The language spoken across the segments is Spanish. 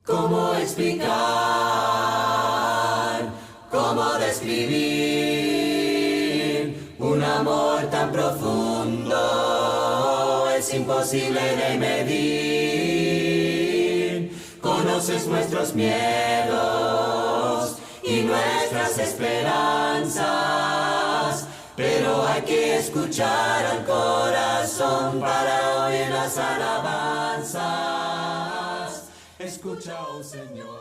¿Cómo explicar? ¿Cómo describir un amor tan profundo? Es imposible de medir. Conoces nuestros miedos y nuestras esperanzas, pero hay que escuchar al corazón para oír las alabanzas. Escucha, oh Señor.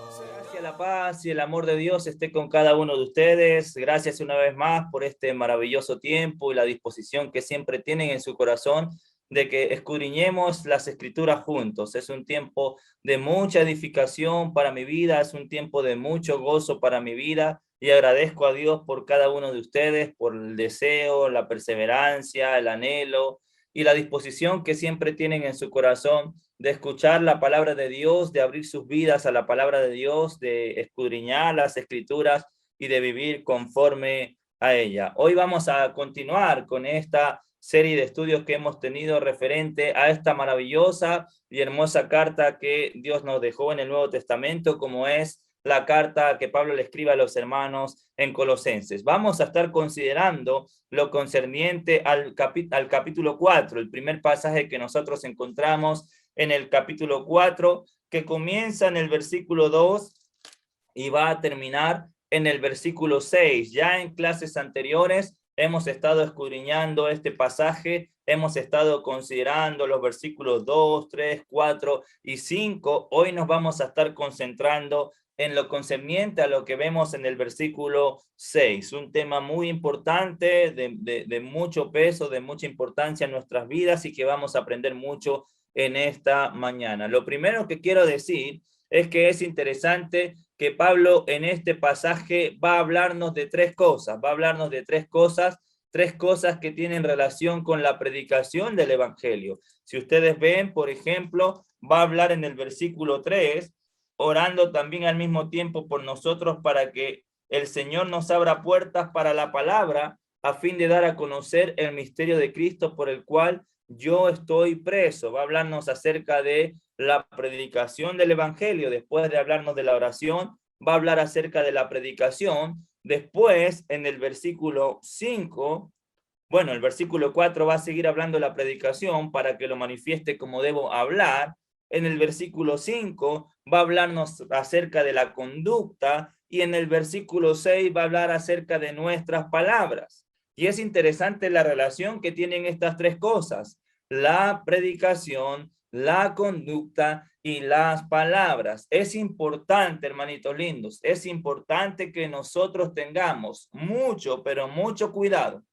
Que la paz y el amor de Dios esté con cada uno de ustedes. Gracias una vez más por este maravilloso tiempo y la disposición que siempre tienen en su corazón de que escudriñemos las Escrituras juntos. Es un tiempo de mucha edificación para mi vida, es un tiempo de mucho gozo para mi vida, y agradezco a Dios por cada uno de ustedes, por el deseo, la perseverancia, el anhelo y la disposición que siempre tienen en su corazón de escuchar la palabra de Dios, de abrir sus vidas a la palabra de Dios, de escudriñar las Escrituras y de vivir conforme a ella. Hoy vamos a continuar con esta serie de estudios que hemos tenido referente a esta maravillosa y hermosa carta que Dios nos dejó en el Nuevo Testamento, como es la carta que Pablo le escribe a los hermanos en Colosenses. Vamos a estar considerando lo concerniente al capítulo 4, el primer pasaje que nosotros encontramos en el capítulo 4, que comienza en el versículo 2 y va a terminar en el versículo 6. Ya en clases anteriores hemos estado escudriñando este pasaje, hemos estado considerando los versículos 2, 3, 4 y 5. Hoy nos vamos a estar concentrando en lo concerniente a lo que vemos en el versículo 6, un tema muy importante, de mucho peso, de mucha importancia en nuestras vidas y que vamos a aprender mucho en esta mañana. Lo primero que quiero decir es que es interesante que Pablo en este pasaje va a hablarnos de tres cosas, tres cosas que tienen relación con la predicación del evangelio. Si ustedes ven, por ejemplo, va a hablar en el versículo 3, orando también al mismo tiempo por nosotros para que el Señor nos abra puertas para la palabra a fin de dar a conocer el misterio de Cristo por el cual yo estoy preso. Va a hablarnos acerca de la predicación del evangelio. Después de hablarnos de la oración, va a hablar acerca de la predicación. Después, en el versículo 5, bueno, el versículo 4 va a seguir hablando de la predicación para que lo manifieste como debo hablar. En el versículo 5 va a hablarnos acerca de la conducta, y en el versículo 6 va a hablar acerca de nuestras palabras. Y es interesante la relación que tienen estas tres cosas: la predicación, la conducta y las palabras. Es importante, hermanitos lindos, es importante que nosotros tengamos mucho, pero mucho cuidado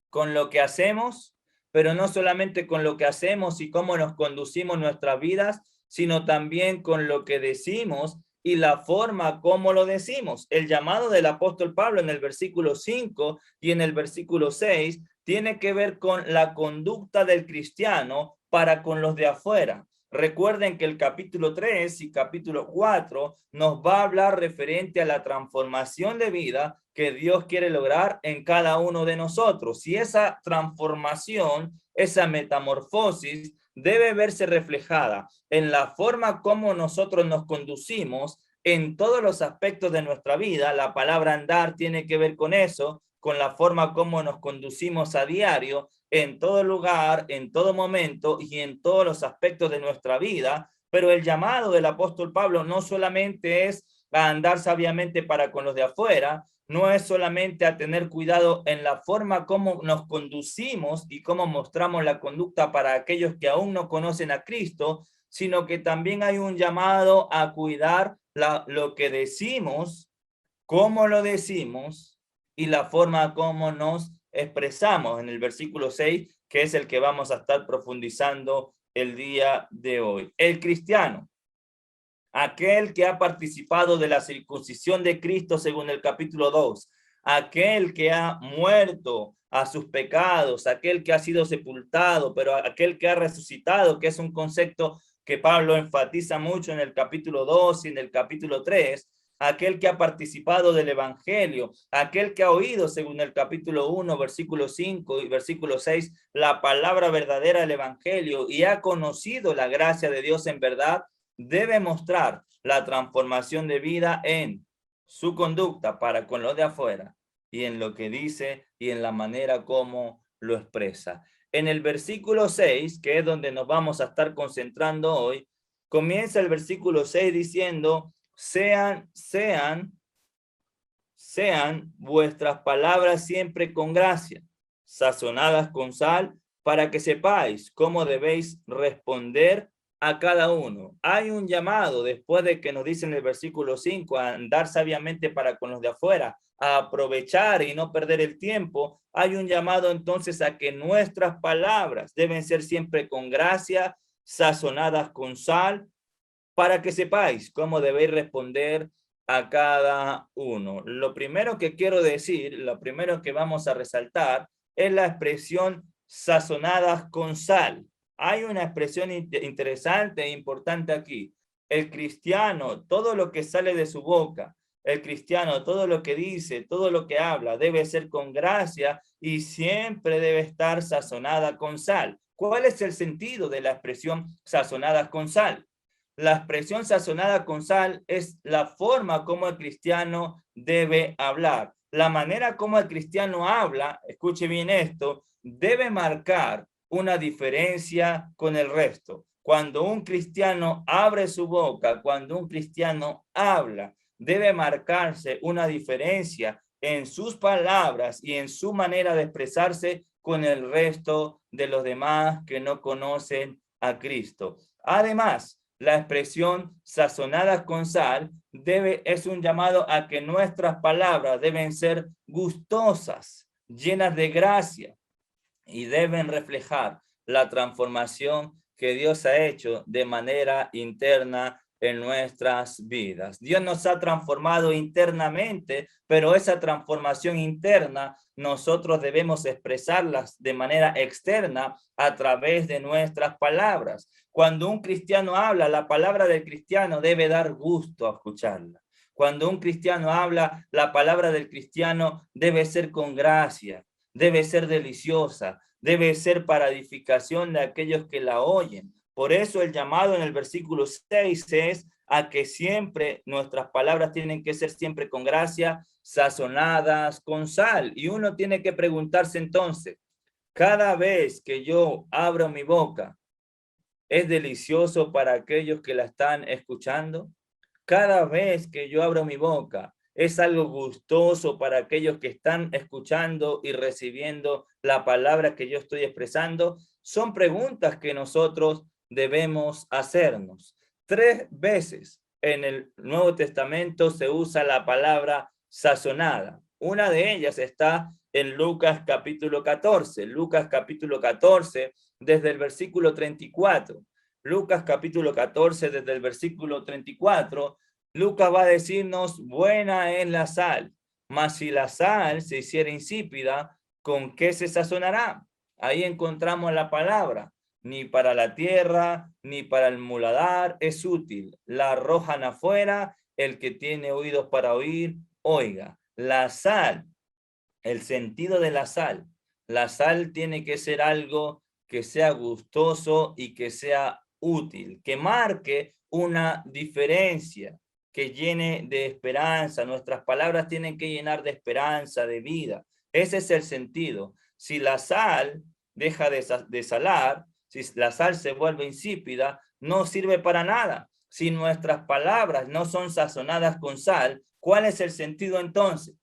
con lo que hacemos, pero no solamente con lo que hacemos y cómo nos conducimos nuestras vidas, sino también con lo que decimos y la forma como lo decimos. El llamado del apóstol Pablo en el versículo 5 y en el versículo 6 tiene que ver con la conducta del cristiano para con los de afuera. Recuerden que el capítulo 3 y capítulo 4 nos va a hablar referente a la transformación de vida que Dios quiere lograr en cada uno de nosotros. Y esa transformación, esa metamorfosis, debe verse reflejada en la forma como nosotros nos conducimos en todos los aspectos de nuestra vida. La palabra andar tiene que ver con eso, con la forma como nos conducimos a diario, en todo lugar, en todo momento y en todos los aspectos de nuestra vida. Pero el llamado del apóstol Pablo no solamente es a andar sabiamente para con los de afuera, no es solamente a tener cuidado en la forma como nos conducimos y cómo mostramos la conducta para aquellos que aún no conocen a Cristo, sino que también hay un llamado a cuidar lo que decimos, cómo lo decimos y la forma como nos expresamos en el versículo 6, que es el que vamos a estar profundizando el día de hoy. El cristiano, aquel que ha participado de la circuncisión de Cristo según el capítulo 2, aquel que ha muerto a sus pecados, aquel que ha sido sepultado, pero aquel que ha resucitado, que es un concepto que Pablo enfatiza mucho en el capítulo 2 y en el capítulo 3, aquel que ha participado del evangelio, aquel que ha oído según el capítulo 1, versículo 5 y versículo 6, la palabra verdadera del evangelio y ha conocido la gracia de Dios en verdad. debe mostrar la transformación de vida en su conducta para con los de afuera y en lo que dice y en la manera como lo expresa. En el versículo 6, que es donde nos vamos a estar concentrando hoy, comienza el versículo 6 diciendo, sean vuestras palabras siempre con gracia, sazonadas con sal, para que sepáis cómo debéis responder a cada uno. Hay un llamado después de que nos dice en el versículo 5 a andar sabiamente para con los de afuera, a aprovechar y no perder el tiempo. Hay un llamado entonces a que nuestras palabras deben ser siempre con gracia, sazonadas con sal, para que sepáis cómo debéis responder a cada uno. Lo primero que quiero decir, lo primero que vamos a resaltar es la expresión sazonadas con sal. Hay una expresión interesante e importante aquí. El cristiano, todo lo que sale de su boca, el cristiano, todo lo que dice, todo lo que habla, debe ser con gracia y siempre debe estar sazonada con sal. ¿Cuál es el sentido de la expresión sazonadas con sal? La expresión sazonada con sal es la forma como el cristiano debe hablar. La manera como el cristiano habla, escuche bien esto, debe marcar una diferencia con el resto. Cuando un cristiano abre su boca, cuando un cristiano habla, debe marcarse una diferencia en sus palabras y en su manera de expresarse con el resto de los demás que no conocen a Cristo. Además, la expresión sazonadas con sal es un llamado a que nuestras palabras deben ser gustosas, llenas de gracia y deben reflejar la transformación que Dios ha hecho de manera interna en nuestras vidas. Dios nos ha transformado internamente, pero esa transformación interna nosotros debemos expresarlas de manera externa a través de nuestras palabras. Cuando un cristiano habla, la palabra del cristiano debe dar gusto a escucharla. Cuando un cristiano habla, la palabra del cristiano debe ser con gracia, debe ser deliciosa, debe ser para edificación de aquellos que la oyen. Por eso el llamado en el versículo 6 es a que siempre nuestras palabras tienen que ser siempre con gracia, sazonadas con sal. Y uno tiene que preguntarse entonces, cada vez que yo abro mi boca, ¿es delicioso para aquellos que la están escuchando? Cada vez que yo abro mi boca, ¿es algo gustoso para aquellos que están escuchando y recibiendo la palabra que yo estoy expresando? Son preguntas que nosotros debemos hacernos. 3 veces en el Nuevo Testamento se usa la palabra sazonada. Una de ellas está en Lucas capítulo 14. Lucas capítulo 14, desde el versículo 34. Lucas capítulo 14, desde el versículo 34. Lucas va a decirnos, buena es la sal, mas si la sal se hiciera insípida, ¿con qué se sazonará? Ahí encontramos la palabra, ni para la tierra, ni para el muladar es útil. La arrojan afuera, el que tiene oídos para oír, oiga. La sal, el sentido de la sal tiene que ser algo que sea gustoso y que sea útil, que marque una diferencia, que llene de esperanza. Nuestras palabras tienen que llenar de esperanza, de vida. Ese es el sentido. Si la sal deja de salar, si la sal se vuelve insípida, no sirve para nada. Si nuestras palabras no son sazonadas con sal, ¿cuál es el sentido entonces?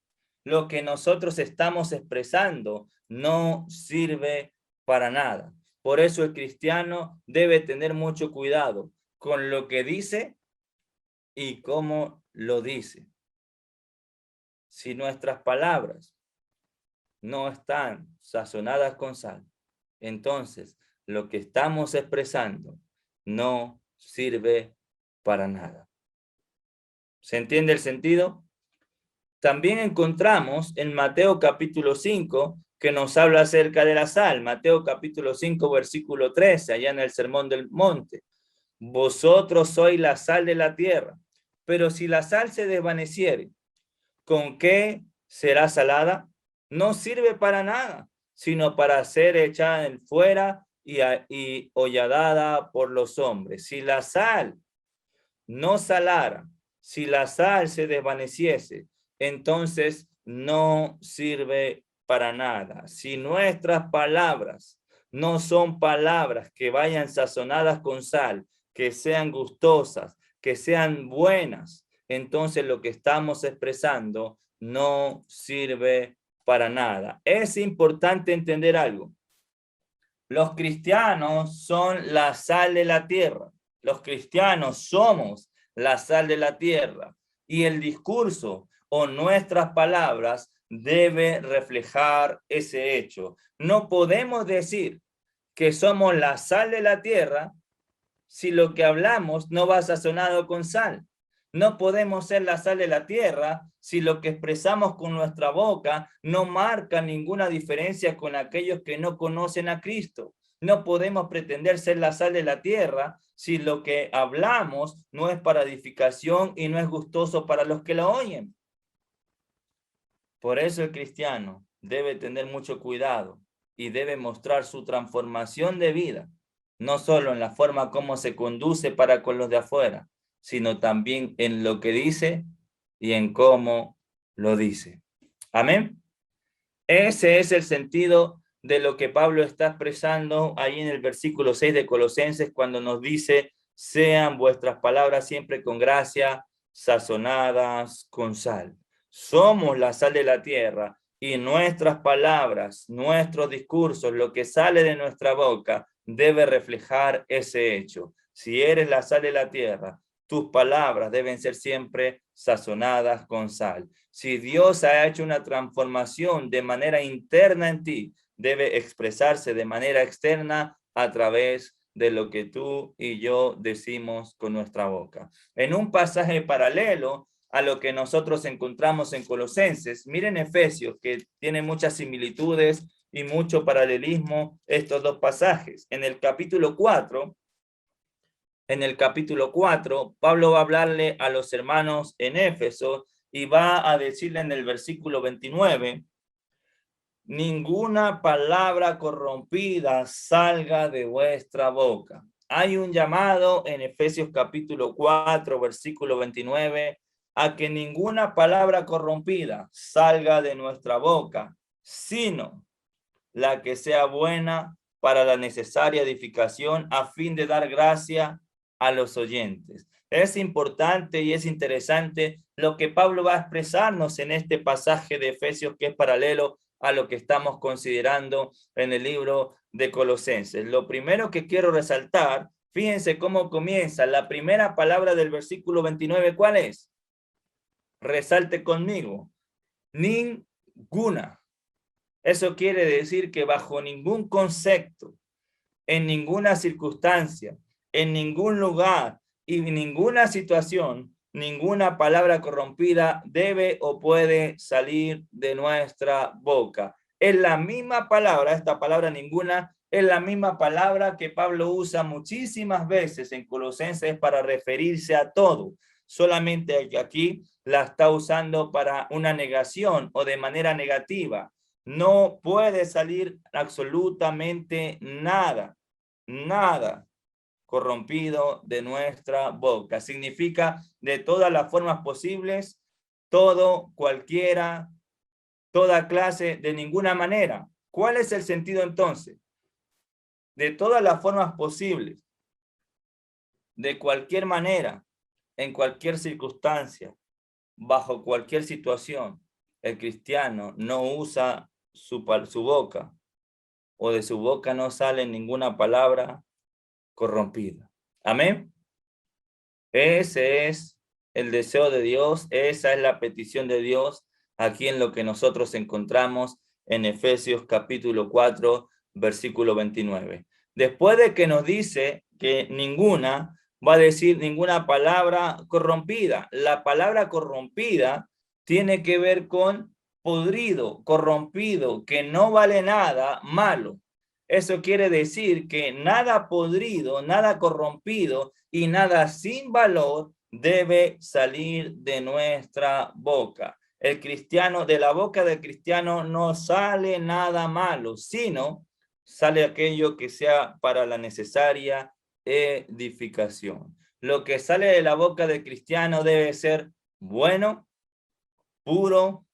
Lo que nosotros estamos expresando no sirve para nada. Por eso el cristiano debe tener mucho cuidado con lo que dice y cómo lo dice. Si nuestras palabras no están sazonadas con sal, entonces lo que estamos expresando no sirve para nada. ¿Se entiende el sentido? También encontramos en Mateo capítulo 5 que nos habla acerca de la sal. Mateo capítulo 5 versículo 13, allá en el Sermón del Monte. Vosotros sois la sal de la tierra, pero si la sal se desvaneciere, ¿con qué será salada? No sirve para nada, sino para ser echada en fuera y holladada por los hombres. Si la sal no salara, si la sal se desvaneciese, entonces no sirve para nada. Si nuestras palabras no son palabras que vayan sazonadas con sal, que sean gustosas, que sean buenas, entonces lo que estamos expresando no sirve para nada. Es importante entender algo. Los cristianos son la sal de la tierra. Los cristianos somos la sal de la tierra. Y el discurso o nuestras palabras debe reflejar ese hecho. No podemos decir que somos la sal de la tierra si lo que hablamos no va sazonado con sal. No podemos ser la sal de la tierra si lo que expresamos con nuestra boca no marca ninguna diferencia con aquellos que no conocen a Cristo. No podemos pretender ser la sal de la tierra si lo que hablamos no es para edificación y no es gustoso para los que lo oyen. Por eso el cristiano debe tener mucho cuidado y debe mostrar su transformación de vida, no solo en la forma como se conduce para con los de afuera, sino también en lo que dice y en cómo lo dice. Amén. Ese es el sentido de lo que Pablo está expresando ahí en el versículo 6 de Colosenses, cuando nos dice: sean vuestras palabras siempre con gracia, sazonadas con sal. Somos la sal de la tierra y nuestras palabras, nuestros discursos, lo que sale de nuestra boca debe reflejar ese hecho. Si eres la sal de la tierra, tus palabras deben ser siempre sazonadas con sal. Si Dios ha hecho una transformación de manera interna en ti, debe expresarse de manera externa a través de lo que tú y yo decimos con nuestra boca. En un pasaje paralelo a lo que nosotros encontramos en Colosenses, miren Efesios, que tiene muchas similitudes y mucho paralelismo estos dos pasajes. En el capítulo 4, Pablo va a hablarle a los hermanos en Éfeso y va a decirle en el versículo 29, ninguna palabra corrompida salga de vuestra boca. Hay un llamado en Efesios capítulo 4, versículo 29, a que ninguna palabra corrompida salga de nuestra boca, sino la que sea buena para la necesaria edificación a fin de dar gracia a los oyentes. Es importante y es interesante lo que Pablo va a expresarnos en este pasaje de Efesios, que es paralelo a lo que estamos considerando en el libro de Colosenses. Lo primero que quiero resaltar, fíjense cómo comienza la primera palabra del versículo 29, ¿cuál es? Resalte conmigo, ninguna. Eso quiere decir que bajo ningún concepto, en ninguna circunstancia, en ningún lugar y en ninguna situación, ninguna palabra corrompida debe o puede salir de nuestra boca. Es la misma palabra, esta palabra ninguna, es la misma palabra que Pablo usa muchísimas veces en Colosenses para referirse a todo. Solamente aquí la está usando para una negación o de manera negativa. No puede salir absolutamente nada, nada corrompido de nuestra boca. Significa de todas las formas posibles, todo, cualquiera, toda clase, de ninguna manera. ¿Cuál es el sentido entonces? De todas las formas posibles, de cualquier manera, en cualquier circunstancia, bajo cualquier situación, el cristiano no usa su boca, o de su boca no sale ninguna palabra corrompida. Amén. Ese es el deseo de Dios, esa es la petición de Dios aquí en lo que nosotros encontramos en Efesios capítulo 4, versículo 29. Después de que nos dice que ninguna, va a decir ninguna palabra corrompida. La palabra corrompida tiene que ver con podrido, corrompido, que no vale nada, malo. Eso quiere decir que nada podrido, nada corrompido y nada sin valor debe salir de nuestra boca. El cristiano, de la boca del cristiano no sale nada malo, sino sale aquello que sea para la necesaria edificación. Lo que sale de la boca del cristiano debe ser bueno, puro,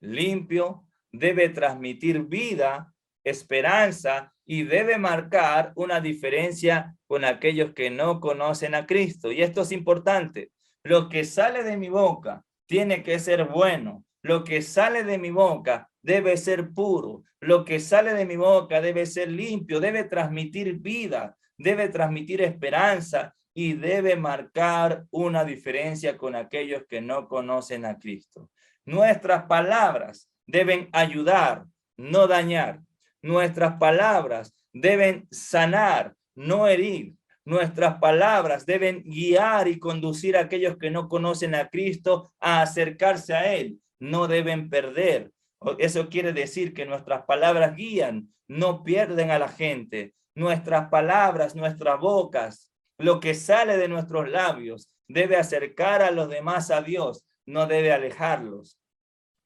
limpio, debe transmitir vida, esperanza y debe marcar una diferencia con aquellos que no conocen a Cristo. Y esto es importante. Lo que sale de mi boca tiene que ser bueno. Lo que sale de mi boca debe ser puro. Lo que sale de mi boca debe ser limpio, debe transmitir vida, debe transmitir esperanza y debe marcar una diferencia con aquellos que no conocen a Cristo. Nuestras palabras deben ayudar, no dañar. Nuestras palabras deben sanar, no herir. Nuestras palabras deben guiar y conducir a aquellos que no conocen a Cristo a acercarse a Él. No deben perder. Eso quiere decir que nuestras palabras guían, no pierden a la gente. Nuestras palabras, nuestras bocas, lo que sale de nuestros labios debe acercar a los demás a Dios, no debe alejarlos.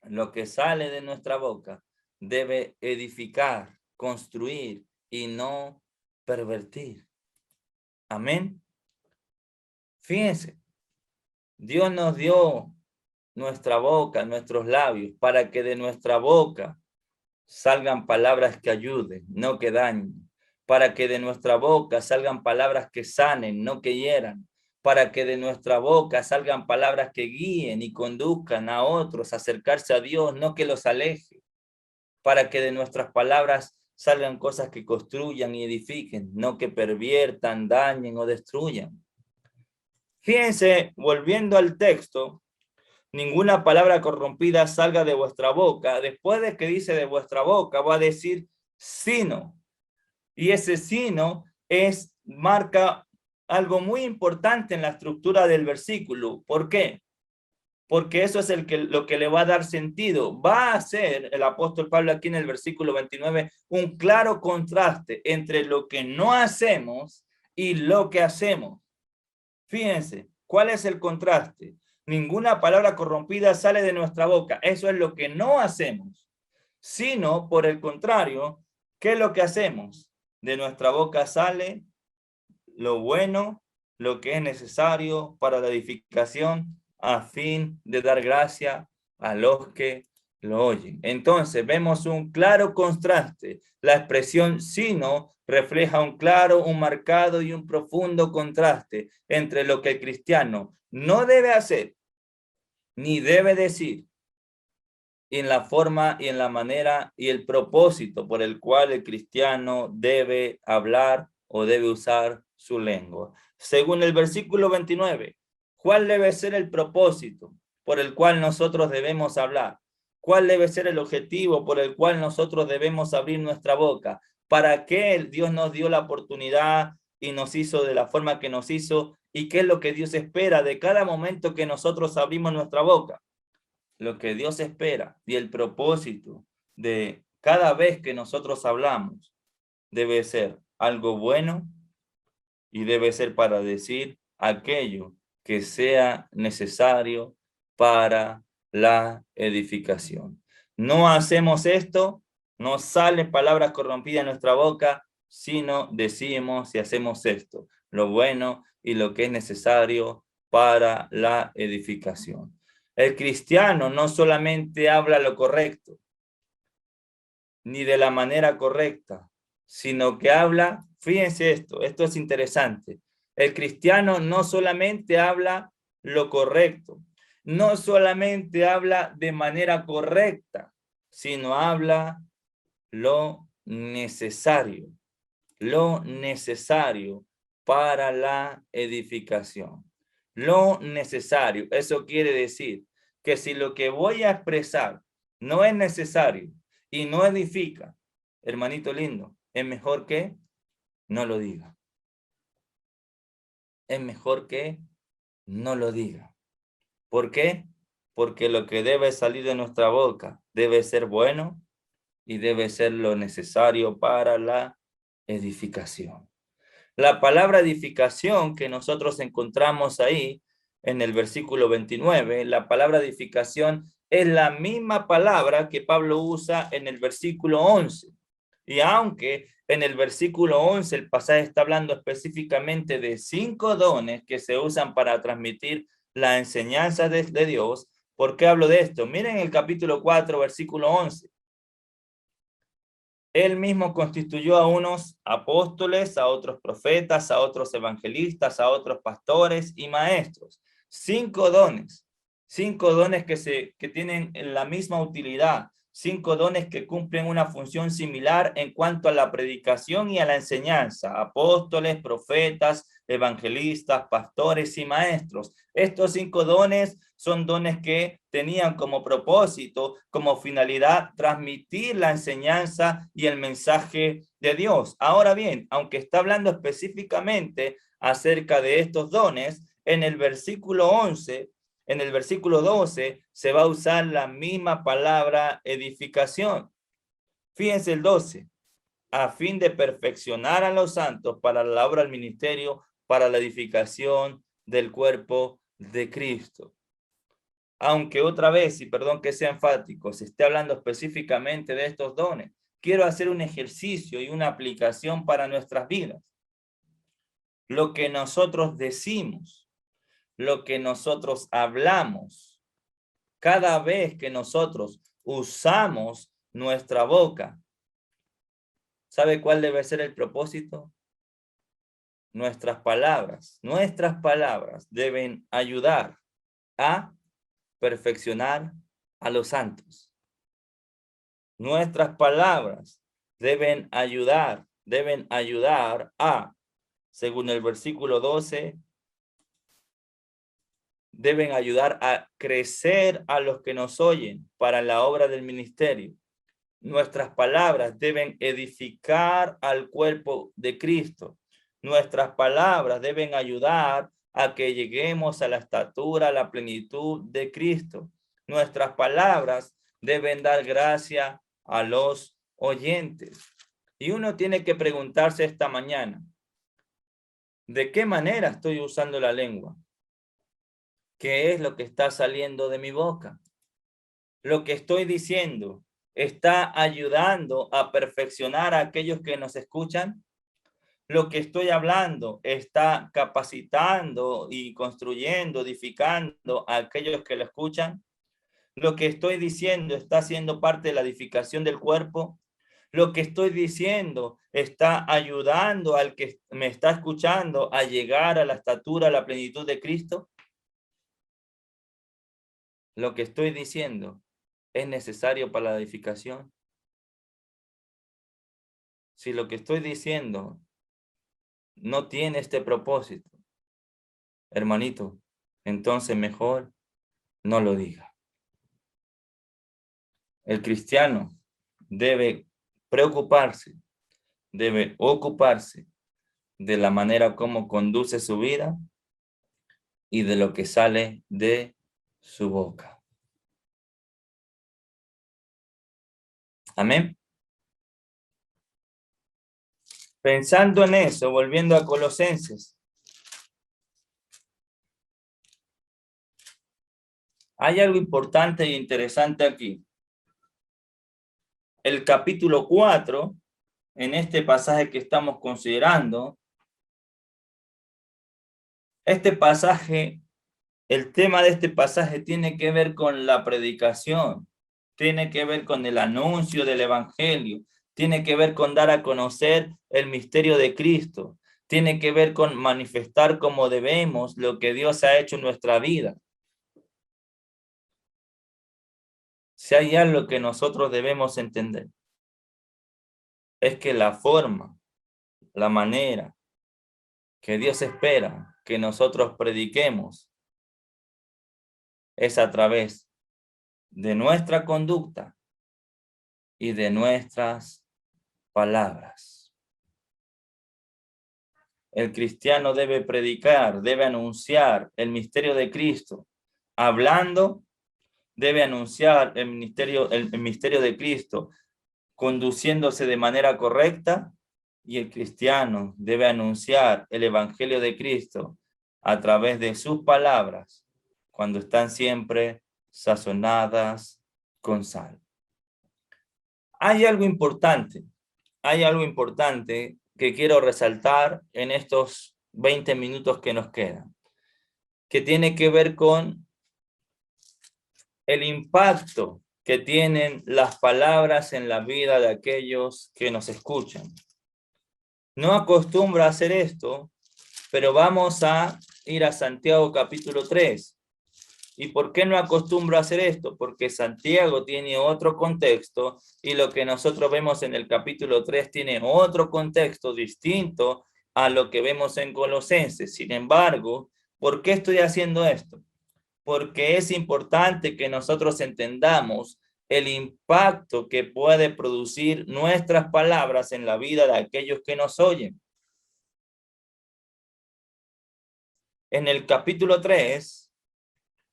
Lo que sale de nuestra boca debe edificar, construir y no pervertir. Amén. Fíjense, Dios nos dio nuestra boca, nuestros labios, para que de nuestra boca salgan palabras que ayuden, no que dañen. Para que de nuestra boca salgan palabras que sanen, no que hieran. Para que de nuestra boca salgan palabras que guíen y conduzcan a otros a acercarse a Dios, no que los aleje. Para que de nuestras palabras salgan cosas que construyan y edifiquen, no que perviertan, dañen o destruyan. Fíjense, volviendo al texto, ninguna palabra corrompida salga de vuestra boca. Después de que dice de vuestra boca, va a decir sino. Y ese sino marca algo muy importante en la estructura del versículo. ¿Por qué? Porque eso es lo que le va a dar sentido. Va a hacer el apóstol Pablo aquí en el versículo 29 un claro contraste entre lo que no hacemos y lo que hacemos. Fíjense, ¿cuál es el contraste? Ninguna palabra corrompida sale de nuestra boca. Eso es lo que no hacemos. Sino, por el contrario, ¿qué es lo que hacemos? De nuestra boca sale lo bueno, lo que es necesario para la edificación, a fin de dar gracia a los que lo oyen. Entonces, vemos un claro contraste. La expresión sino refleja un claro, un marcado y un profundo contraste entre lo que el cristiano no debe hacer, ni debe decir, y en la forma y en la manera y el propósito por el cual el cristiano debe hablar o debe usar su lengua. Según el versículo 29, ¿cuál debe ser el propósito por el cual nosotros debemos hablar? ¿Cuál debe ser el objetivo por el cual nosotros debemos abrir nuestra boca? ¿Para qué Dios nos dio la oportunidad y nos hizo de la forma que nos hizo? ¿Y qué es lo que Dios espera de cada momento que nosotros abrimos nuestra boca? Lo que Dios espera y el propósito de cada vez que nosotros hablamos debe ser algo bueno y debe ser para decir aquello que sea necesario para la edificación. No hacemos esto, no salen palabras corrompidas en nuestra boca, sino decimos y hacemos esto, lo bueno y lo que es necesario para la edificación. El cristiano no solamente habla lo correcto, ni de la manera correcta, sino que habla, fíjense esto es interesante. El cristiano no solamente habla lo correcto, no solamente habla de manera correcta, sino habla lo necesario para la edificación. Lo necesario, eso quiere decir que si lo que voy a expresar no es necesario y no edifica, hermanito lindo, es mejor que no lo diga. Es mejor que no lo diga. ¿Por qué? Porque lo que debe salir de nuestra boca debe ser bueno y debe ser lo necesario para la edificación. La palabra edificación que nosotros encontramos ahí en el versículo 29, la palabra edificación es la misma palabra que Pablo usa en el versículo 11. Y aunque en el versículo 11, el pasaje está hablando específicamente de 5 dones que se usan para transmitir la enseñanza de Dios. ¿Por qué hablo de esto? Miren el capítulo 4, versículo 11. Él mismo constituyó a unos apóstoles, a otros profetas, a otros evangelistas, a otros pastores y maestros. 5 dones. 5 dones que tienen la misma utilidad. 5 dones que cumplen una función similar en cuanto a la predicación y a la enseñanza. Apóstoles, profetas, evangelistas, pastores y maestros. Estos 5 dones son dones que tenían como propósito, como finalidad, transmitir la enseñanza y el mensaje de Dios. Ahora bien, aunque está hablando específicamente acerca de estos dones, en el versículo 11, en el versículo 12, se va a usar la misma palabra edificación. Fíjense el 12, a fin de perfeccionar a los santos para la obra del ministerio, para la edificación del cuerpo de Cristo. Aunque otra vez, y perdón que sea enfático, se esté hablando específicamente de estos dones, quiero hacer un ejercicio y una aplicación para nuestras vidas. Lo que nosotros decimos, lo que nosotros hablamos, cada vez que nosotros usamos nuestra boca, ¿sabe cuál debe ser el propósito? Nuestras palabras deben ayudar a perfeccionar a los santos. Nuestras palabras deben ayudar a, según el versículo 12, deben ayudar a crecer a los que nos oyen para la obra del ministerio. Nuestras palabras deben edificar al cuerpo de Cristo. Nuestras palabras deben ayudar a que lleguemos a la estatura, a la plenitud de Cristo. Nuestras palabras deben dar gracia a los oyentes. Y uno tiene que preguntarse esta mañana, ¿de qué manera estoy usando la lengua? ¿Qué es lo que está saliendo de mi boca? Lo que estoy diciendo está ayudando a perfeccionar a aquellos que nos escuchan. Lo que estoy hablando está capacitando y construyendo, edificando a aquellos que lo escuchan. Lo que estoy diciendo está siendo parte de la edificación del cuerpo. Lo que estoy diciendo está ayudando al que me está escuchando a llegar a la estatura, a la plenitud de Cristo. Lo que estoy diciendo es necesario para la edificación. Si lo que estoy diciendo no tiene este propósito, hermanito, entonces mejor no lo diga. El cristiano debe preocuparse, debe ocuparse de la manera como conduce su vida y de lo que sale de su boca. Amén. Pensando en eso, volviendo a Colosenses, hay algo importante e interesante aquí. El capítulo 4, en este pasaje que estamos considerando, este pasaje, el tema de este pasaje tiene que ver con la predicación, tiene que ver con el anuncio del evangelio, tiene que ver con dar a conocer el misterio de Cristo, tiene que ver con manifestar como debemos lo que Dios ha hecho en nuestra vida. Si hay algo que nosotros debemos entender, es que la forma, la manera que Dios espera que nosotros prediquemos es a través de nuestra conducta y de nuestras palabras. El cristiano debe predicar, debe anunciar el misterio de Cristo. Hablando, debe anunciar el misterio de Cristo, conduciéndose de manera correcta, y el cristiano debe anunciar el evangelio de Cristo a través de sus palabras, cuando están siempre sazonadas con sal. Hay algo importante hay algo importante que quiero resaltar en estos 20 minutos que nos quedan, que tiene que ver con el impacto que tienen las palabras en la vida de aquellos que nos escuchan. No acostumbro a hacer esto, pero vamos a ir a Santiago capítulo 3. ¿Y por qué no acostumbro a hacer esto? Porque Santiago tiene otro contexto y lo que nosotros vemos en el capítulo 3 tiene otro contexto distinto a lo que vemos en Colosenses. Sin embargo, ¿por qué estoy haciendo esto? Porque es importante que nosotros entendamos el impacto que puede producir nuestras palabras en la vida de aquellos que nos oyen. En el capítulo 3,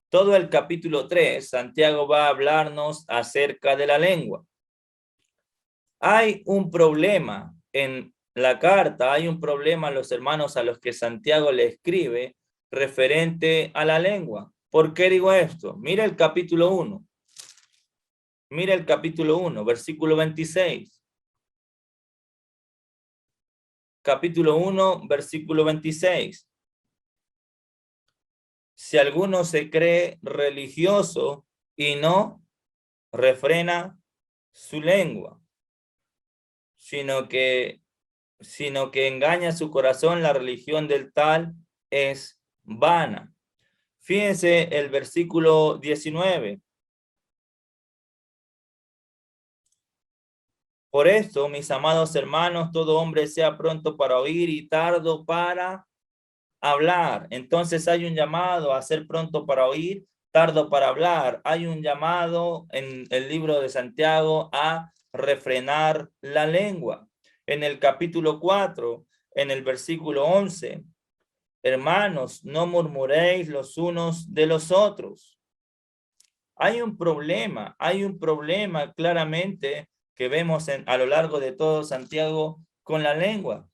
todo el capítulo 3, Santiago va a hablarnos acerca de la lengua. Hay un problema en la carta, hay un problema a los hermanos a los que Santiago le escribe referente a la lengua. ¿Por qué digo esto? Mira el capítulo 1. Mira el capítulo 1, versículo 26. Capítulo 1, versículo 26. Si alguno se cree religioso y no refrena su lengua, sino que engaña su corazón, la religión del tal es vana. Fíjense el versículo 19. Por esto, mis amados hermanos, todo hombre sea pronto para oír y tardo para hablar. Entonces hay un llamado a ser pronto para oír, tardo para hablar. Hay un llamado en el libro de Santiago a refrenar la lengua. En el capítulo 4, en el versículo 11, hermanos, no murmuréis los unos de los otros. Hay un problema claramente que vemos a lo largo de todo Santiago con la lengua.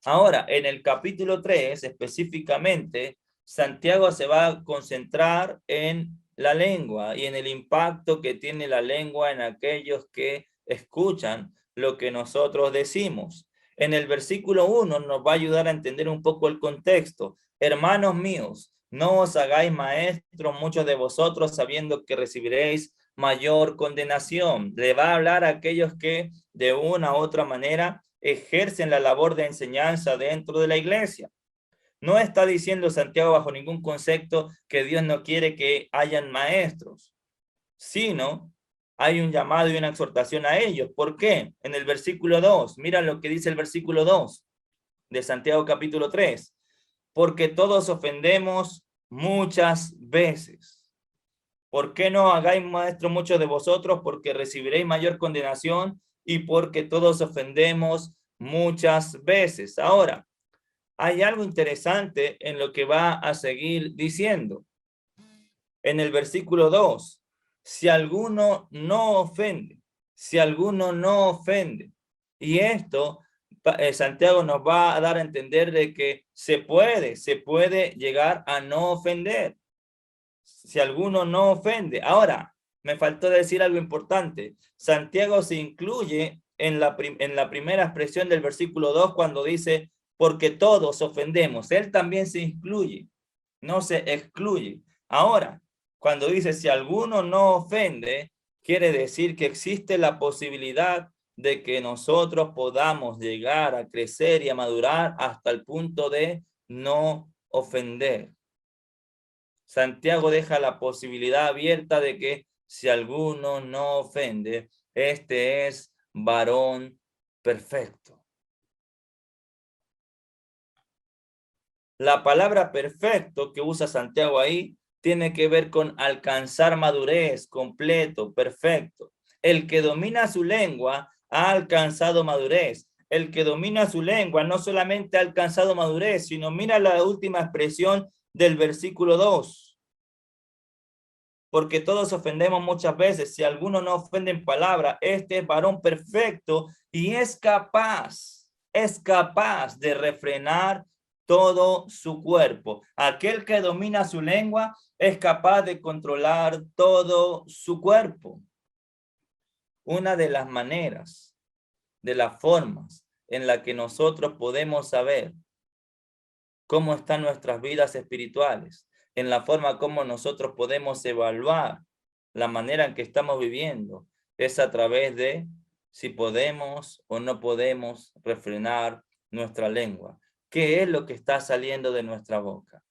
Ahora, en el capítulo 3, específicamente, Santiago se va a concentrar en la lengua y en el impacto que tiene la lengua en aquellos que escuchan lo que nosotros decimos. En el versículo 1 nos va a ayudar a entender un poco el contexto. Hermanos míos, no os hagáis maestros muchos de vosotros sabiendo que recibiréis mayor condenación. Le va a hablar a aquellos que de una u otra manera ejercen la labor de enseñanza dentro de la iglesia. No está diciendo Santiago bajo ningún concepto que Dios no quiere que hayan maestros, sino hay un llamado y una exhortación a ellos. ¿Por qué? En el versículo 2, mira lo que dice el versículo 2 de Santiago capítulo 3. Porque todos ofendemos muchas veces. ¿Por qué no hagáis maestros muchos de vosotros? Porque recibiréis mayor condenación y porque todos ofendemos muchas veces. Ahora, hay algo interesante en lo que va a seguir diciendo. En el versículo 2, si alguno no ofende, y esto Santiago nos va a dar a entender de que se puede llegar a no ofender. Si alguno no ofende. Ahora, me faltó decir algo importante. Santiago se incluye en la primera expresión del versículo 2 cuando dice, porque todos ofendemos. Él también se incluye, no se excluye. Ahora, cuando dice, si alguno no ofende, quiere decir que existe la posibilidad de que nosotros podamos llegar a crecer y a madurar hasta el punto de no ofender. Santiago deja la posibilidad abierta de que si alguno no ofende, este es varón perfecto. La palabra perfecto que usa Santiago ahí tiene que ver con alcanzar madurez, completo, perfecto. El que domina su lengua ha alcanzado madurez. El que domina su lengua no solamente ha alcanzado madurez, sino mira la última expresión del versículo 2. Porque todos ofendemos muchas veces. Si alguno no ofende en palabra, este es varón perfecto y es capaz de refrenar todo su cuerpo. Aquel que domina su lengua es capaz de controlar todo su cuerpo. Una de las maneras de las formas en las que nosotros podemos saber cómo están nuestras vidas espirituales, en la forma como nosotros podemos evaluar la manera en que estamos viviendo, es a través de si podemos o no podemos refrenar nuestra lengua. ¿Qué es lo que está saliendo de nuestra boca?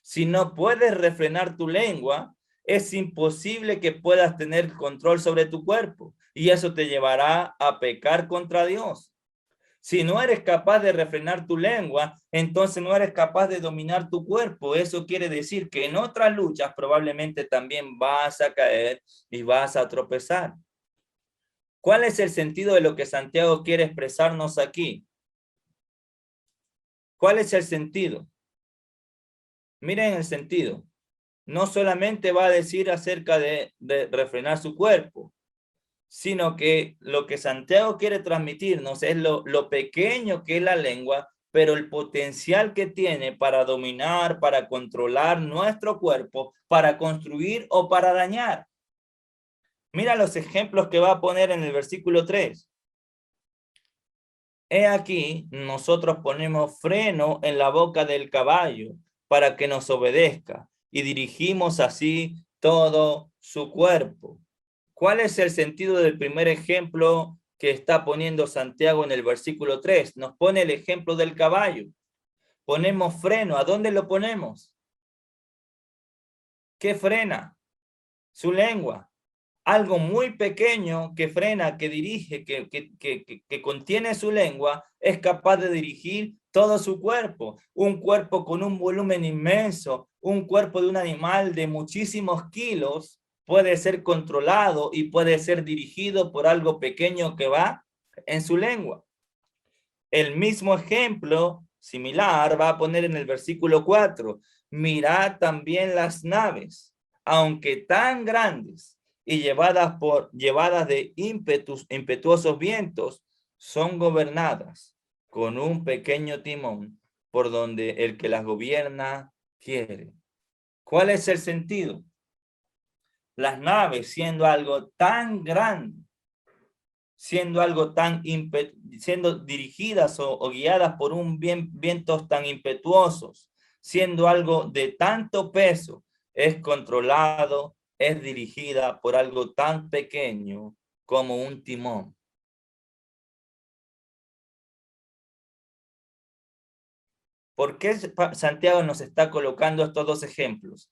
Si no puedes refrenar tu lengua, es imposible que puedas tener control sobre tu cuerpo y eso te llevará a pecar contra Dios. Si no eres capaz de refrenar tu lengua, entonces no eres capaz de dominar tu cuerpo. Eso quiere decir que en otras luchas probablemente también vas a caer y vas a tropezar. ¿Cuál es el sentido de lo que Santiago quiere expresarnos aquí? ¿Cuál es el sentido? Miren el sentido. No solamente va a decir acerca de refrenar su cuerpo, sino que lo que Santiago quiere transmitirnos es lo pequeño que es la lengua, pero el potencial que tiene para dominar, para controlar nuestro cuerpo, para construir o para dañar. Mira los ejemplos que va a poner en el versículo 3. He aquí, nosotros ponemos freno en la boca del caballo para que nos obedezca y dirigimos así todo su cuerpo. ¿Cuál es el sentido del primer ejemplo que está poniendo Santiago en el versículo 3? Nos pone el ejemplo del caballo. Ponemos freno. ¿A dónde lo ponemos? ¿Qué frena? Su lengua. Algo muy pequeño que frena, que dirige, que contiene su lengua, es capaz de dirigir todo su cuerpo. Un cuerpo con un volumen inmenso, un cuerpo de un animal de muchísimos kilos, puede ser controlado y puede ser dirigido por algo pequeño que va en su lengua. El mismo ejemplo similar va a poner en el versículo 4. Mirad también las naves, aunque tan grandes y llevadas de impetuosos vientos, son gobernadas con un pequeño timón por donde el que las gobierna quiere. ¿Cuál es el sentido? Las naves, siendo algo tan grande, siendo dirigidas o guiadas por vientos tan impetuosos, siendo algo de tanto peso, es controlado, es dirigida por algo tan pequeño como un timón. ¿Por qué Santiago nos está colocando estos dos ejemplos?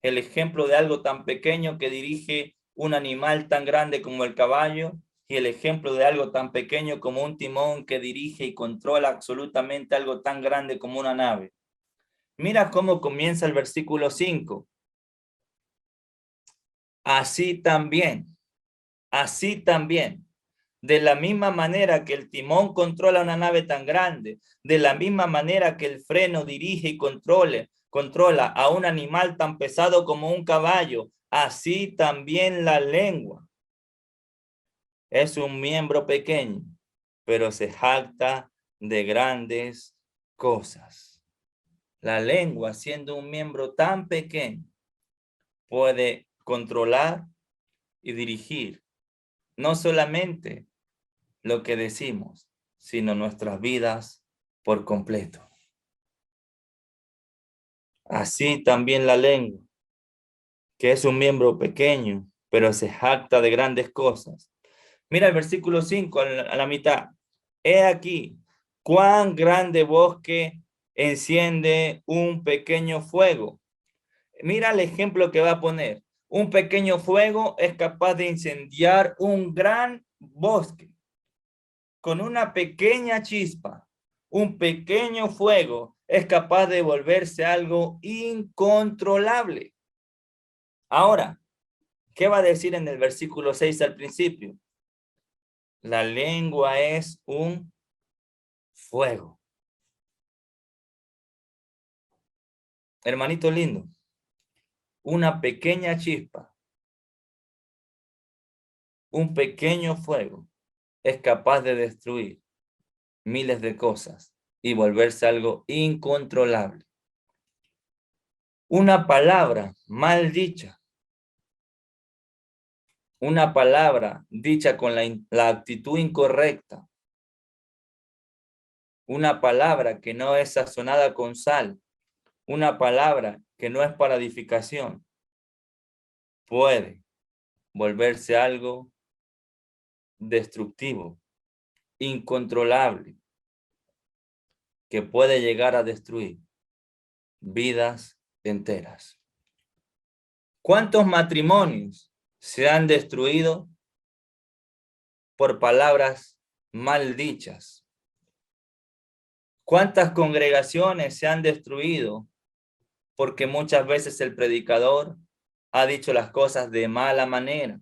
El ejemplo de algo tan pequeño que dirige un animal tan grande como el caballo y el ejemplo de algo tan pequeño como un timón que dirige y controla absolutamente algo tan grande como una nave. Mira cómo comienza el versículo 5. Así también, de la misma manera que el timón controla una nave tan grande, de la misma manera que el freno dirige y controla a un animal tan pesado como un caballo, así también la lengua es un miembro pequeño, pero se jacta de grandes cosas. La lengua, siendo un miembro tan pequeño, puede controlar y dirigir no solamente lo que decimos, sino nuestras vidas por completo. Así también la lengua, que es un miembro pequeño, pero se jacta de grandes cosas. Mira el versículo 5 a la mitad. He aquí, cuán grande bosque enciende un pequeño fuego. Mira el ejemplo que va a poner. Un pequeño fuego es capaz de incendiar un gran bosque. Con una pequeña chispa, un pequeño fuego es capaz de volverse algo incontrolable. Ahora, ¿qué va a decir en el versículo 6 al principio? La lengua es un fuego. Hermanito lindo, una pequeña chispa, un pequeño fuego es capaz de destruir miles de cosas y volverse algo incontrolable. Una palabra mal dicha, una palabra dicha con la actitud incorrecta una palabra que no es sazonada con sal, una palabra que no es para edificación, puede volverse algo destructivo, incontrolable, que puede llegar a destruir vidas enteras. ¿Cuántos matrimonios se han destruido por palabras mal dichas? ¿Cuántas congregaciones se han destruido porque muchas veces el predicador ha dicho las cosas de mala manera?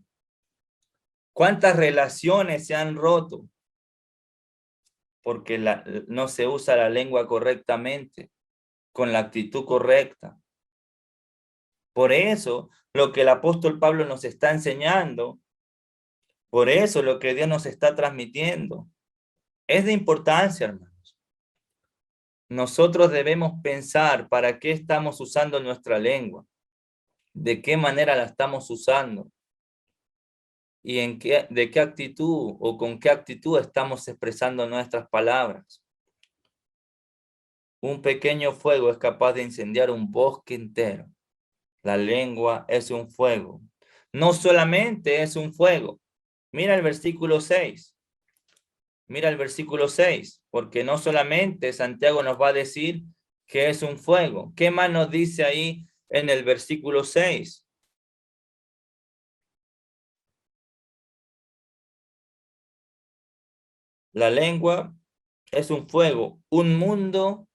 ¿Cuántas relaciones se han roto porque no se usa la lengua correctamente, con la actitud correcta? Por eso, lo que el apóstol Pablo nos está enseñando, por eso lo que Dios nos está transmitiendo, es de importancia, hermanos. Nosotros debemos pensar para qué estamos usando nuestra lengua, de qué manera la estamos usando y de qué actitud o con qué actitud estamos expresando nuestras palabras. Un pequeño fuego es capaz de incendiar un bosque entero. La lengua es un fuego. No solamente es un fuego. Mira el versículo 6. Mira el versículo 6, porque no solamente Santiago nos va a decir que es un fuego. ¿Qué más nos dice ahí en el versículo 6? La lengua es un fuego, un mundo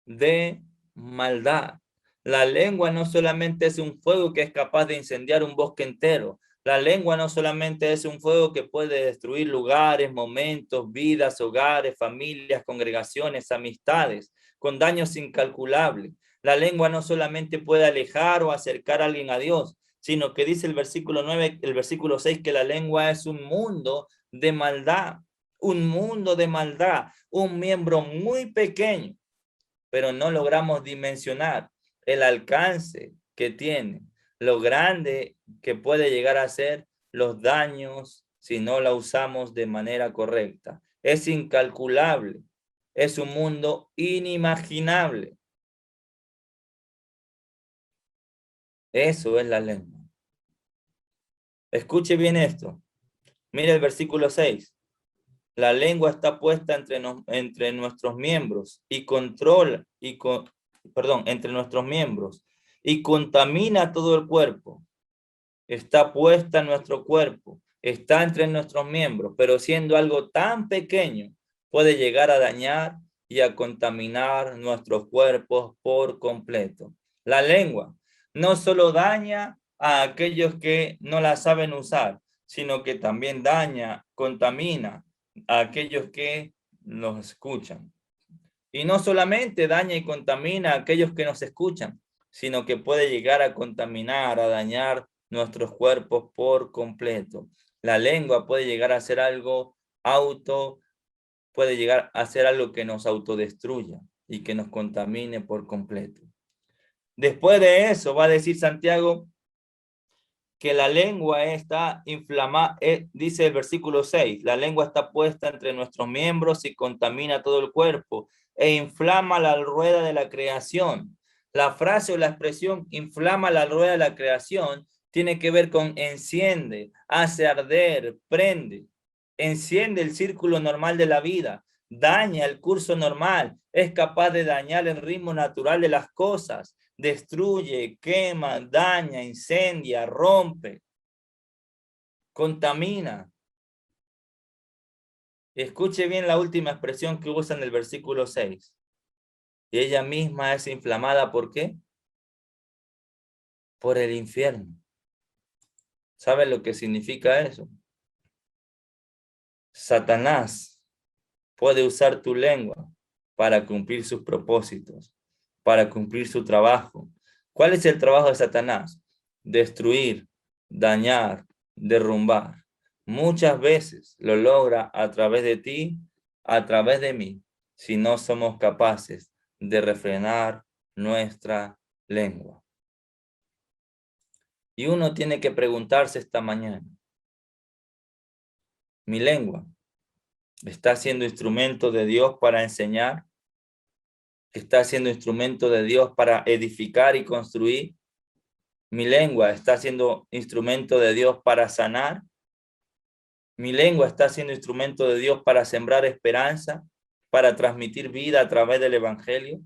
de maldad. La lengua no solamente es un fuego que es capaz de incendiar un bosque entero. La lengua no solamente es un fuego que puede destruir lugares, momentos, vidas, hogares, familias, congregaciones, amistades, con daños incalculables. La lengua no solamente puede alejar o acercar a alguien a Dios, sino que dice el versículo 9, el versículo 6, que la lengua es un mundo de maldad, un mundo de maldad, un miembro muy pequeño, pero no logramos dimensionar el alcance que tiene, lo grande que puede llegar a ser, los daños si no la usamos de manera correcta. Es incalculable, es un mundo inimaginable. Eso es la lengua. Escuche bien esto. Mire el versículo 6. La lengua está puesta entre nuestros miembros y controla, entre nuestros miembros y contamina todo el cuerpo. Está puesta en nuestro cuerpo, está entre nuestros miembros, pero siendo algo tan pequeño, puede llegar a dañar y a contaminar nuestros cuerpos por completo. La lengua no solo daña a aquellos que no la saben usar, sino que también daña, contamina a aquellos que nos escuchan. Y no solamente daña y contamina a aquellos que nos escuchan, sino que puede llegar a contaminar, a dañar nuestros cuerpos por completo. La lengua puede llegar a ser algo puede llegar a ser algo que nos autodestruya y que nos contamine por completo. Después de eso va a decir Santiago que la lengua está inflamada, dice el versículo 6, la lengua está puesta entre nuestros miembros y contamina todo el cuerpo e inflama la rueda de la creación. La frase o la expresión inflama la rueda de la creación tiene que ver con enciende, hace arder, prende, enciende el círculo normal de la vida, daña el curso normal, es capaz de dañar el ritmo natural de las cosas, destruye, quema, daña, incendia, rompe, contamina. Escuche bien la última expresión que usa en el versículo 6. Y ella misma es inflamada, ¿por qué? Por el infierno. ¿Sabe lo que significa eso? Satanás puede usar tu lengua para cumplir sus propósitos, para cumplir su trabajo. ¿Cuál es el trabajo de Satanás? Destruir, dañar, derrumbar. Muchas veces lo logra a través de ti, a través de mí, si no somos capaces de refrenar nuestra lengua. Y uno tiene que preguntarse esta mañana, mi lengua está siendo instrumento de Dios para enseñar, está siendo instrumento de Dios para edificar y construir. Mi lengua está siendo instrumento de Dios para sanar. Mi lengua está siendo instrumento de Dios para sembrar esperanza, para transmitir vida a través del evangelio.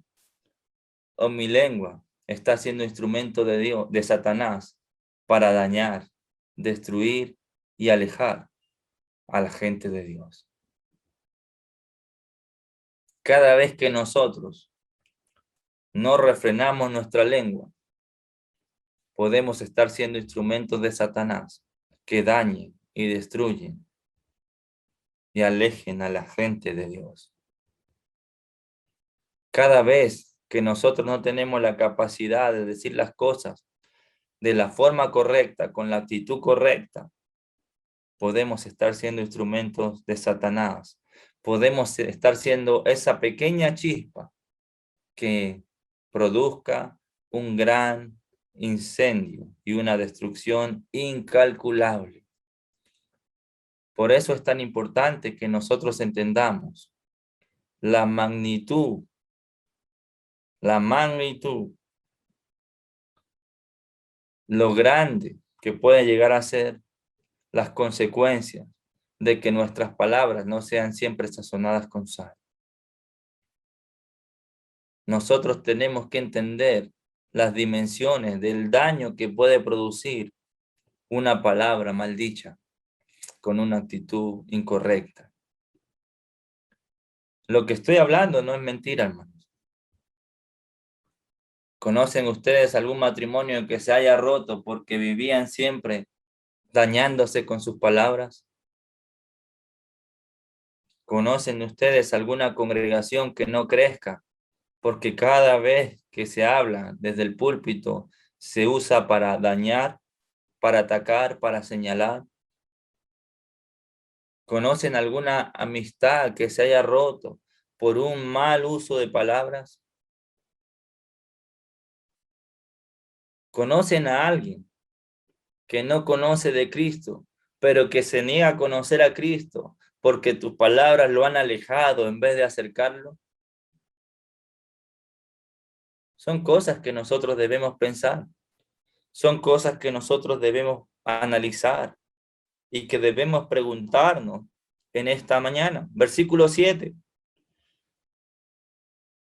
O mi lengua está siendo instrumento de Dios, de Satanás, para dañar, destruir y alejar a la gente de Dios. Cada vez que nosotros no refrenamos nuestra lengua, podemos estar siendo instrumentos de Satanás que dañen y destruyen y alejen a la gente de Dios. Cada vez que nosotros no tenemos la capacidad de decir las cosas de la forma correcta, con la actitud correcta, podemos estar siendo instrumentos de Satanás. Podemos estar siendo esa pequeña chispa que produzca un gran incendio y una destrucción incalculable. Por eso es tan importante que nosotros entendamos la magnitud, lo grande que puede llegar a ser las consecuencias de que nuestras palabras no sean siempre sazonadas con sal. Nosotros tenemos que entender las dimensiones del daño que puede producir una palabra maldicha con una actitud incorrecta. Lo que estoy hablando no es mentira, hermanos. ¿Conocen ustedes algún matrimonio que se haya roto porque vivían siempre dañándose con sus palabras? ¿Conocen ustedes alguna congregación que no crezca porque cada vez que se habla desde el púlpito se usa para dañar, para atacar, para señalar? ¿Conocen alguna amistad que se haya roto por un mal uso de palabras? ¿Conocen a alguien que no conoce de Cristo, pero que se niega a conocer a Cristo porque tus palabras lo han alejado en vez de acercarlo? Son cosas que nosotros debemos pensar. Son cosas que nosotros debemos analizar y que debemos preguntarnos en esta mañana. Versículo 7.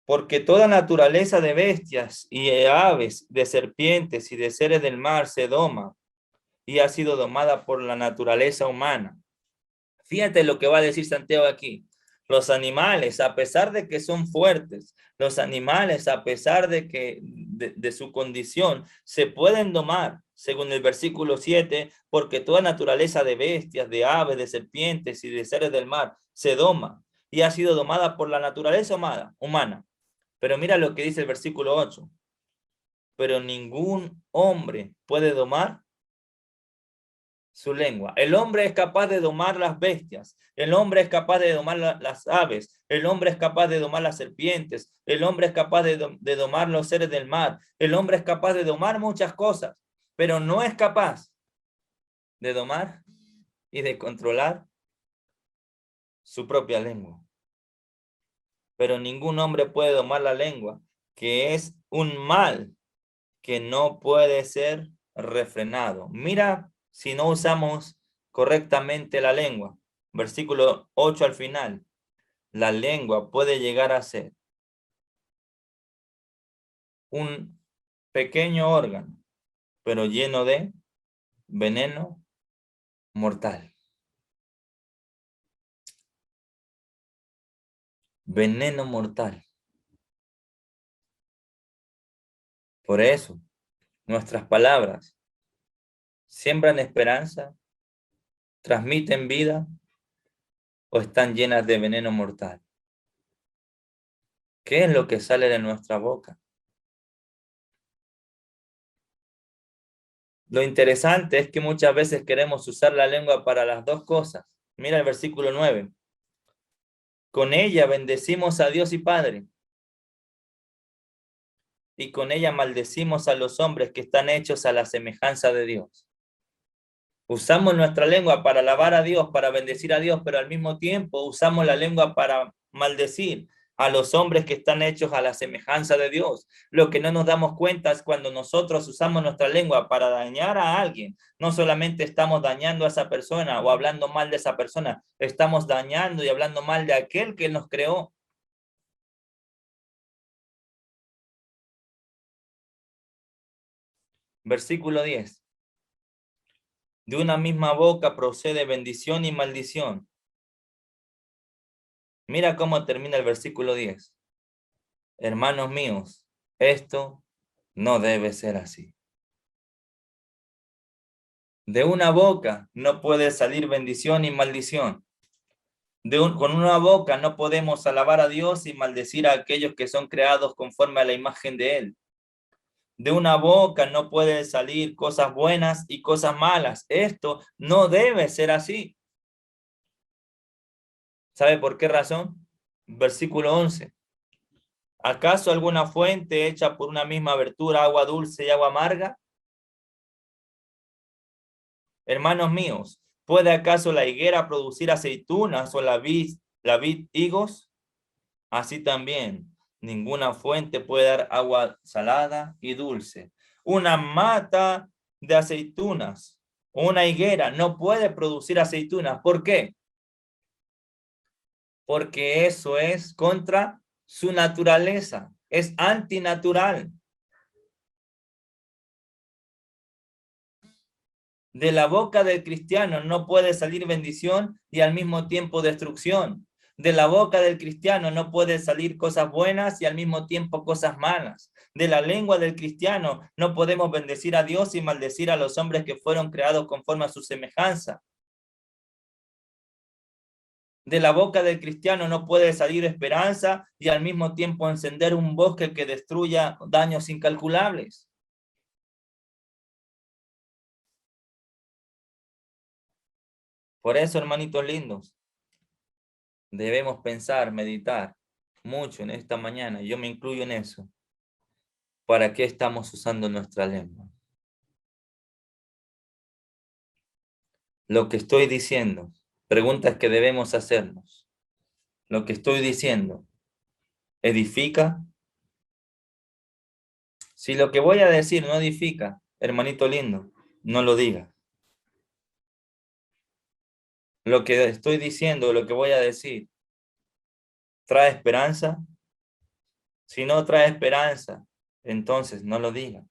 Porque toda naturaleza de bestias y de aves, de serpientes y de seres del mar se doma y ha sido domada por la naturaleza humana. Fíjate lo que va a decir Santiago aquí. Los animales, a pesar de que son fuertes, los animales, a pesar de que de su condición, se pueden domar, según el versículo 7, porque toda naturaleza de bestias, de aves, de serpientes y de seres del mar se doma y ha sido domada por la naturaleza humana. Pero mira lo que dice el versículo 8. Pero ningún hombre puede domar su lengua. El hombre es capaz de domar las bestias. El hombre es capaz de domar las aves. El hombre es capaz de domar las serpientes. El hombre es capaz de domar los seres del mar. El hombre es capaz de domar muchas cosas, pero no es capaz de domar y de controlar su propia lengua. Pero ningún hombre puede domar la lengua, que es un mal que no puede ser refrenado. Mira si no usamos correctamente la lengua. Versículo 8 al final. La lengua puede llegar a ser un pequeño órgano, pero lleno de veneno mortal. Veneno mortal. Por eso, nuestras palabras siembran esperanza, transmiten vida o están llenas de veneno mortal. ¿Qué es lo que sale de nuestra boca? Lo interesante es que muchas veces queremos usar la lengua para las dos cosas. Mira el versículo 9. Con ella bendecimos a Dios y Padre, y con ella maldecimos a los hombres que están hechos a la semejanza de Dios. Usamos nuestra lengua para alabar a Dios, para bendecir a Dios, pero al mismo tiempo usamos la lengua para maldecir a los hombres que están hechos a la semejanza de Dios. Lo que no nos damos cuenta es cuando nosotros usamos nuestra lengua para dañar a alguien, no solamente estamos dañando a esa persona o hablando mal de esa persona, estamos dañando y hablando mal de aquel que nos creó. Versículo 10. De una misma boca procede bendición y maldición. Mira cómo termina el versículo 10. Hermanos míos, esto no debe ser así. De una boca no puede salir bendición y maldición. Con una boca no podemos alabar a Dios y maldecir a aquellos que son creados conforme a la imagen de Él. De una boca no puede salir cosas buenas y cosas malas. Esto no debe ser así. ¿Sabe por qué razón? Versículo 11. ¿Acaso alguna fuente hecha por una misma abertura, agua dulce y agua amarga? Hermanos míos, ¿puede acaso la higuera producir aceitunas o la vid higos? Así también, ninguna fuente puede dar agua salada y dulce. Una mata de aceitunas, una higuera, no puede producir aceitunas. ¿Por qué? Porque eso es contra su naturaleza, es antinatural. De la boca del cristiano no puede salir bendición y al mismo tiempo destrucción. De la boca del cristiano no puede salir cosas buenas y al mismo tiempo cosas malas. De la lengua del cristiano no podemos bendecir a Dios y maldecir a los hombres que fueron creados conforme a su semejanza. De la boca del cristiano no puede salir esperanza y al mismo tiempo encender un bosque que destruya daños incalculables. Por eso, hermanitos lindos, debemos pensar, meditar mucho en esta mañana, yo me incluyo en eso. ¿Para qué estamos usando nuestra lengua? Lo que estoy diciendo, preguntas que debemos hacernos. Lo que estoy diciendo, ¿edifica? Si lo que voy a decir no edifica, hermanito lindo, no lo diga. Lo que estoy diciendo, lo que voy a decir, ¿trae esperanza? Si no trae esperanza, entonces no lo diga.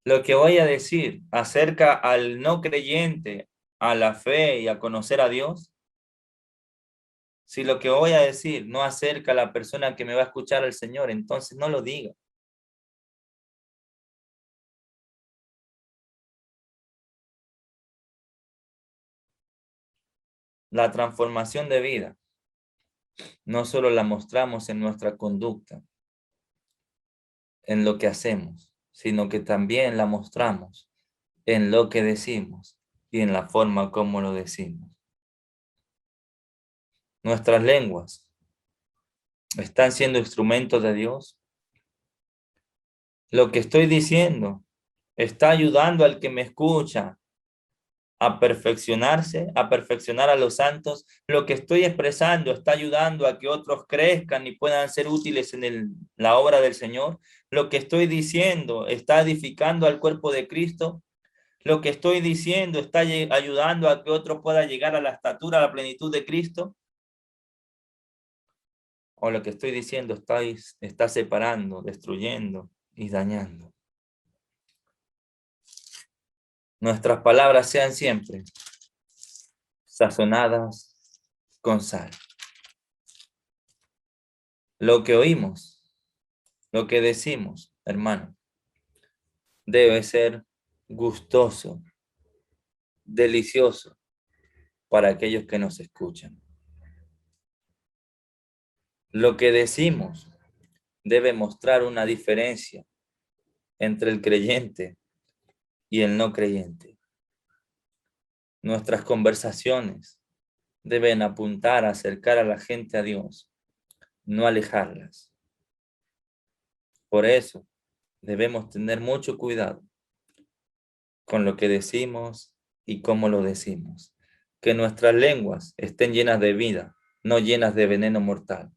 Lo que voy a decir acerca al no creyente, a la fe y a conocer a Dios, si lo que voy a decir no acerca a la persona que me va a escuchar al Señor, entonces no lo diga. La transformación de vida no solo la mostramos en nuestra conducta, en lo que hacemos, sino que también la mostramos en lo que decimos y en la forma como lo decimos. Nuestras lenguas están siendo instrumentos de Dios. Lo que estoy diciendo está ayudando al que me escucha a perfeccionarse, a perfeccionar a los santos. Lo que estoy expresando está ayudando a que otros crezcan y puedan ser útiles en la obra del Señor. Lo que estoy diciendo está edificando al cuerpo de Cristo. Lo que estoy diciendo está ayudando a que otro pueda llegar a la estatura, a la plenitud de Cristo. O lo que estoy diciendo está separando, destruyendo y dañando. Nuestras palabras sean siempre sazonadas con sal. Lo que oímos, lo que decimos, hermano, debe ser gustoso, delicioso para aquellos que nos escuchan. Lo que decimos debe mostrar una diferencia entre el creyente y el no creyente. Nuestras conversaciones deben apuntar a acercar a la gente a Dios, no alejarlas. Por eso debemos tener mucho cuidado con lo que decimos y cómo lo decimos. Que nuestras lenguas estén llenas de vida, no llenas de veneno mortal.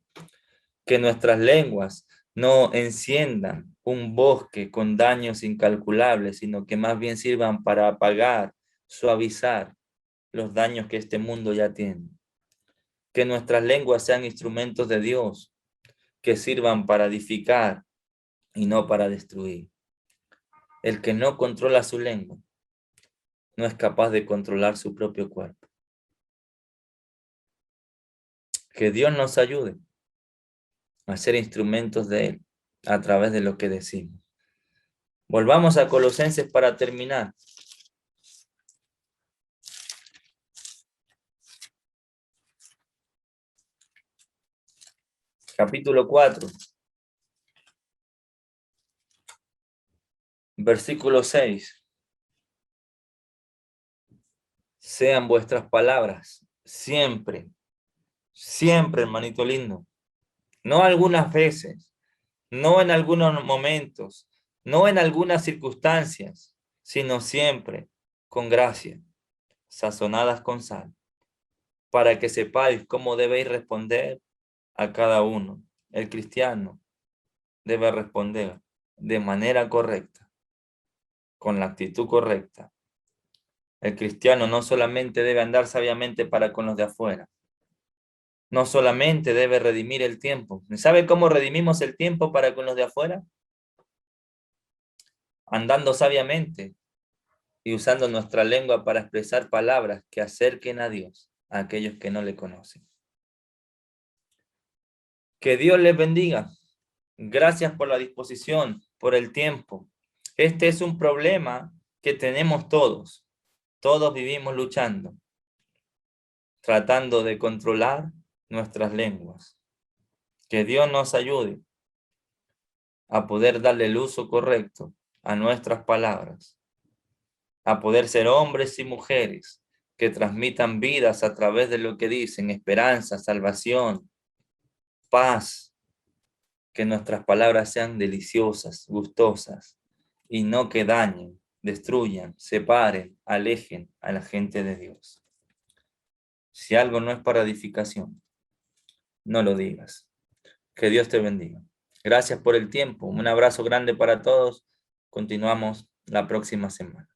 Que nuestras lenguas no enciendan un bosque con daños incalculables, sino que más bien sirvan para apagar, suavizar los daños que este mundo ya tiene. Que nuestras lenguas sean instrumentos de Dios, que sirvan para edificar y no para destruir. El que no controla su lengua no es capaz de controlar su propio cuerpo. Que Dios nos ayude a ser instrumentos de Él a través de lo que decimos. Volvamos a Colosenses para terminar. Capítulo 4. Versículo 6. Sean vuestras palabras siempre, siempre, hermanito lindo. No algunas veces, no en algunos momentos, no en algunas circunstancias, sino siempre con gracia, sazonadas con sal, para que sepáis cómo debéis responder a cada uno. El cristiano debe responder de manera correcta, con la actitud correcta. El cristiano no solamente debe andar sabiamente para con los de afuera, no solamente debe redimir el tiempo. ¿Sabe cómo redimimos el tiempo para con los de afuera? Andando sabiamente y usando nuestra lengua para expresar palabras que acerquen a Dios a aquellos que no le conocen. Que Dios les bendiga. Gracias por la disposición, por el tiempo. Este es un problema que tenemos todos. Todos vivimos luchando, tratando de controlar nuestras lenguas. Que Dios nos ayude a poder darle el uso correcto a nuestras palabras, a poder ser hombres y mujeres que transmitan vidas a través de lo que dicen, esperanza, salvación, paz. Que nuestras palabras sean deliciosas, gustosas, y no que dañen, destruyan, separen, alejen a la gente de Dios. Si algo no es para edificación, no lo digas. Que Dios te bendiga. Gracias por el tiempo. Un abrazo grande para todos. Continuamos la próxima semana.